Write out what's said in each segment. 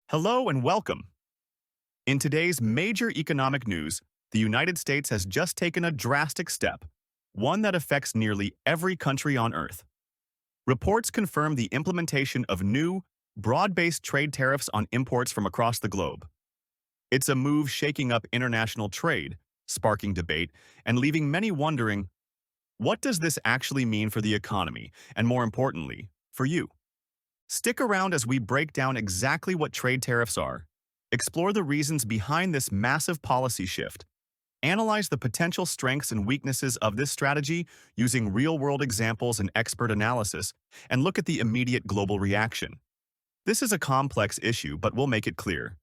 Hello and welcome. In today's major economic news, the United States has just taken a drastic step, one that affects nearly every country on Earth. Reports confirm the implementation of new, broad-based trade tariffs on imports from across the globe. It's a move shaking up international trade, sparking debate, and leaving many wondering, what does this actually mean for the economy, and more importantly, for you? Stick around as we break down exactly what trade tariffs are, explore the reasons behind this massive policy shift, analyze the potential strengths and weaknesses of this strategy using real-world examples and expert analysis, and look at the immediate global reaction. This is a complex issue, but we'll make it clear.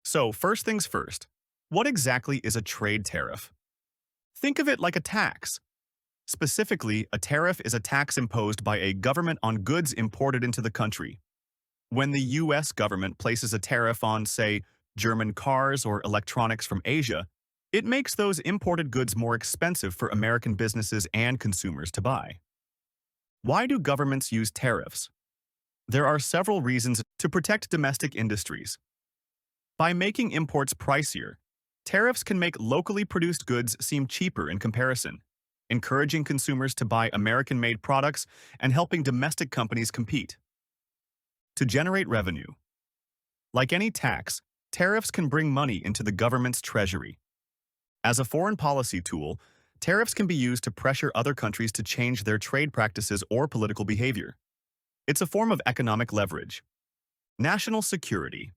So, first things first, what exactly is a trade tariff? Think of it like a tax. Specifically, a tariff is a tax imposed by a government on goods imported into the country. When the U.S. government places a tariff on, say, German cars or electronics from Asia, it makes those imported goods more expensive for American businesses and consumers to buy. Why do governments use tariffs? There are several reasons to protect domestic industries. By making imports pricier, tariffs can make locally produced goods seem cheaper in comparison, encouraging consumers to buy American-made products and helping domestic companies compete. To generate revenue. Like any tax, tariffs can bring money into the government's treasury. As a foreign policy tool, tariffs can be used to pressure other countries to change their trade practices or political behavior. It's a form of economic leverage. National security.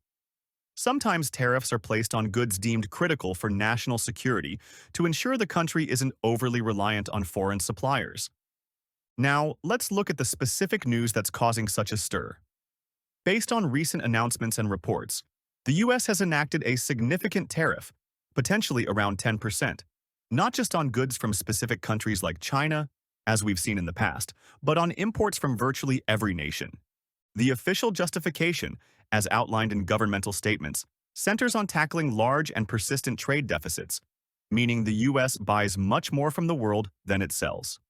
Sometimes tariffs are placed on goods deemed critical for national security to ensure the country isn't overly reliant on foreign suppliers. Now, let's look at the specific news that's causing such a stir. Based on recent announcements and reports, the U.S. has enacted a significant tariff, potentially around 10%, not just on goods from specific countries like China, as we've seen in the past, but on imports from virtually every nation. The official justification, as outlined in governmental statements, centers on tackling large and persistent trade deficits, meaning the U.S. buys much more from the world than it sells.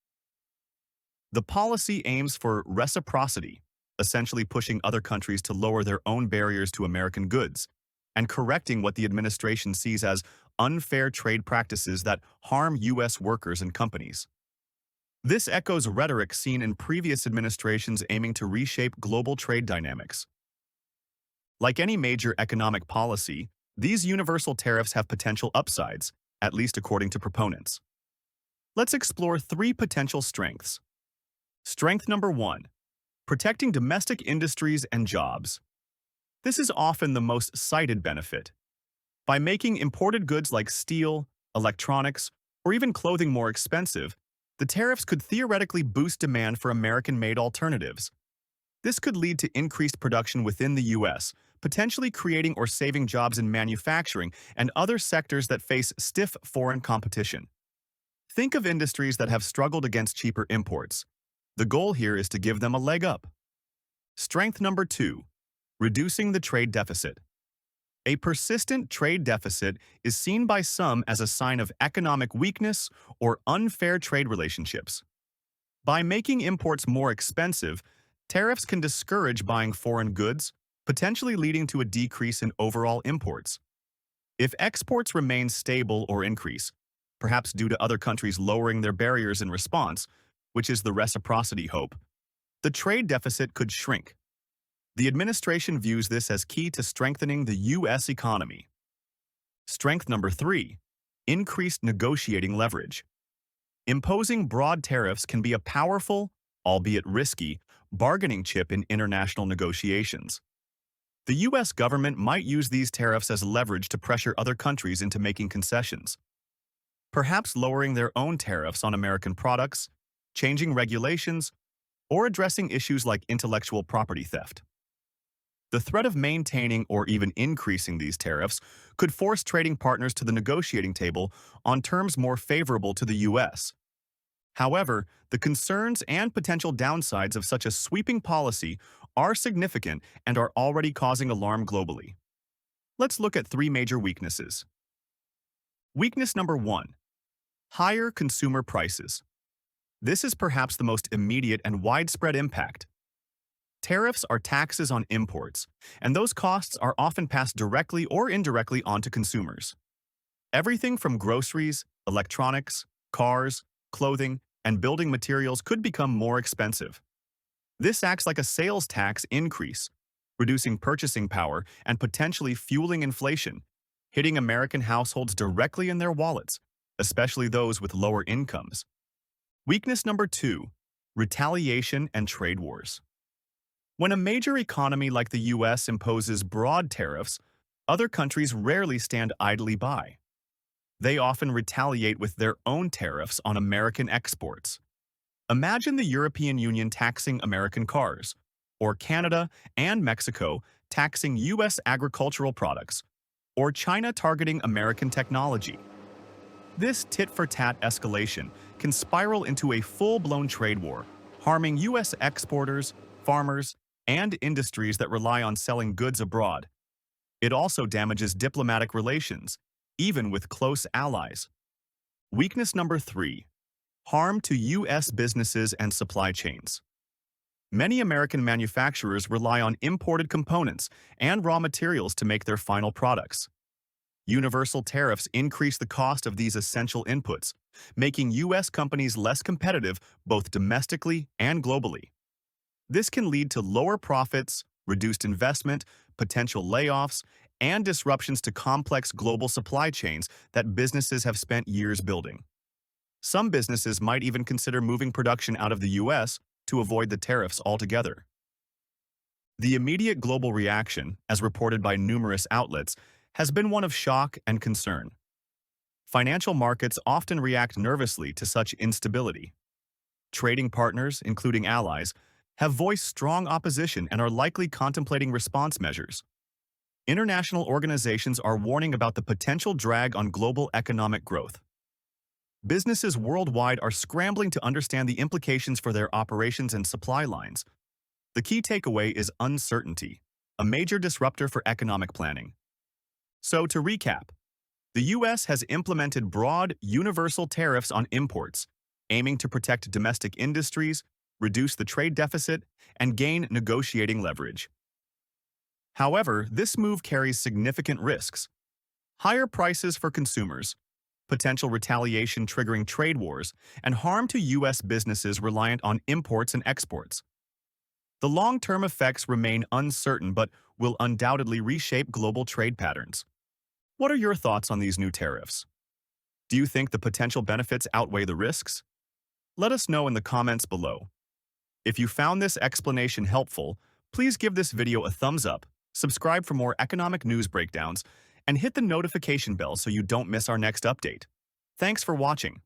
The policy aims for reciprocity, essentially pushing other countries to lower their own barriers to American goods, and correcting what the administration sees as unfair trade practices that harm U.S. workers and companies. This echoes rhetoric seen in previous administrations aiming to reshape global trade dynamics. Like any major economic policy, these universal tariffs have potential upsides, at least according to proponents. Let's explore three potential strengths. Strength number one, protecting domestic industries and jobs. This is often the most cited benefit. By making imported goods like steel, electronics, or even clothing more expensive, the tariffs could theoretically boost demand for American-made alternatives. This could lead to increased production within the U.S., potentially creating or saving jobs in manufacturing and other sectors that face stiff foreign competition. Think of industries that have struggled against cheaper imports. The goal here is to give them a leg up. Strength number two, reducing the trade deficit. A persistent trade deficit is seen by some as a sign of economic weakness or unfair trade relationships. By making imports more expensive, tariffs can discourage buying foreign goods, potentially leading to a decrease in overall imports. If exports remain stable or increase, perhaps due to other countries lowering their barriers in response, which is the reciprocity hope, the trade deficit could shrink. The administration views this as key to strengthening the U.S. economy. Strength number three, increased negotiating leverage. Imposing broad tariffs can be a powerful, albeit risky, bargaining chip in international negotiations. The U.S. government might use these tariffs as leverage to pressure other countries into making concessions, perhaps lowering their own tariffs on American products, changing regulations, or addressing issues like intellectual property theft. The threat of maintaining or even increasing these tariffs could force trading partners to the negotiating table on terms more favorable to the U.S. However, the concerns and potential downsides of such a sweeping policy are significant and are already causing alarm globally. Let's look at three major weaknesses. Weakness number one, higher consumer prices. This is perhaps the most immediate and widespread impact. Tariffs are taxes on imports, and those costs are often passed directly or indirectly onto consumers. Everything from groceries, electronics, cars, clothing, and building materials could become more expensive. This acts like a sales tax increase, reducing purchasing power and potentially fueling inflation, hitting American households directly in their wallets, especially those with lower incomes. Weakness number 2, retaliation and trade wars. When a major economy like the US imposes broad tariffs, other countries rarely stand idly by. They often retaliate with their own tariffs on American exports. Imagine the European Union taxing American cars, or Canada and Mexico taxing US agricultural products, or China targeting American technology. This tit-for-tat escalation can spiral into a full-blown trade war, harming US exporters, farmers, and industries that rely on selling goods abroad. It also damages diplomatic relations, even with close allies. Weakness number 3, harm to U.S. businesses and supply chains. Many American manufacturers rely on imported components and raw materials to make their final products. Universal tariffs increase the cost of these essential inputs, making U.S. companies less competitive both domestically and globally. This can lead to lower profits, reduced investment, potential layoffs, and disruptions to complex global supply chains that businesses have spent years building. Some businesses might even consider moving production out of the U.S. to avoid the tariffs altogether. The immediate global reaction, as reported by numerous outlets, has been one of shock and concern. Financial markets often react nervously to such instability. Trading partners, including allies, have voiced strong opposition and are likely contemplating response measures. International organizations are warning about the potential drag on global economic growth. Businesses worldwide are scrambling to understand the implications for their operations and supply lines. The key takeaway is uncertainty, a major disruptor for economic planning. So, to recap, the U.S. has implemented broad, universal tariffs on imports, aiming to protect domestic industries, reduce the trade deficit, and gain negotiating leverage. However, this move carries significant risks. Higher prices for consumers, potential retaliation triggering trade wars, and harm to U.S. businesses reliant on imports and exports. The long-term effects remain uncertain but will undoubtedly reshape global trade patterns. What are your thoughts on these new tariffs? Do you think the potential benefits outweigh the risks? Let us know in the comments below. If you found this explanation helpful, please give this video a thumbs up, subscribe for more economic news breakdowns, and hit the notification bell so you don't miss our next update. Thanks for watching.